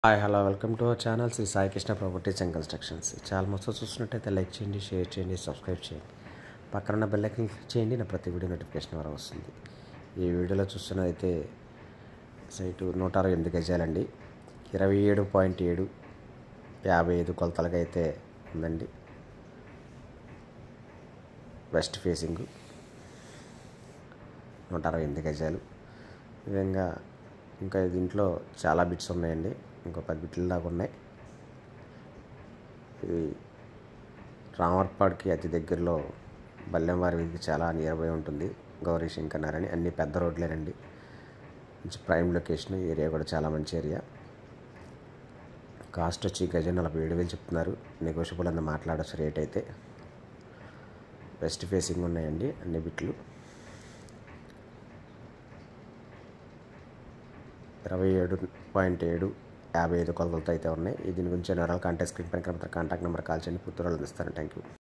Hi hello welcome to our channel Sri Sai Krishna properties and constructions. చాలా మొత్తం చూస్తున్నట్టయితే లైక్ చేయండి, షేర్ చేయండి, సబ్స్క్రైబ్ చేయండి. పక్కన బెల్ ఐకాన్ క్లిక్ చేయండి. నా ప్రతి వీడియో నోటిఫికేషన్ ద్వారా వస్తుంది. ఈ వీడియోలో చూస్తున్నదైతే సైటు 168 గజాలండి, 27.7 55 కొలతలుగా అయితే ఉందండి. వెస్ట్ ఫేసింగ్ 168 గజాలు. ఈ విధంగా ఇంకా దీంట్లో చాలా బిట్స్ ఉన్నాయండి, ఇంకో 10 బిట్ల దాకా ఉన్నాయి. ఇది రామర్పాడుకి అతి దగ్గరలో బల్లెంవారి వీధికి చాలా నియర్ బై ఉంటుంది. గౌరీ శంకర్ నగర్ అని అన్ని పెద్ద రోడ్లేనండి. మంచి ప్రైమ్ లొకేషన్. ఏరియా కూడా చాలా మంచి ఏరియా. కాస్ట్ వచ్చి గజం 47,000 చెప్తున్నారు. నెగోషియబుల్ అంత మాట్లాడచ్చు రేట్ అయితే. వెస్ట్ ఫేసింగ్ ఉన్నాయండి అన్ని బిట్లు. 27.7 55 కొలతలతో అయితే ఉన్నాయి. దీని గురించి వివరాలు కాంటాక్ట్ స్క్రీన్ పైన కాంటాక్ట్ నెంబర్ కాల్ చేయండి. పూర్తి వివరాలు అందిస్తాను. Thank you.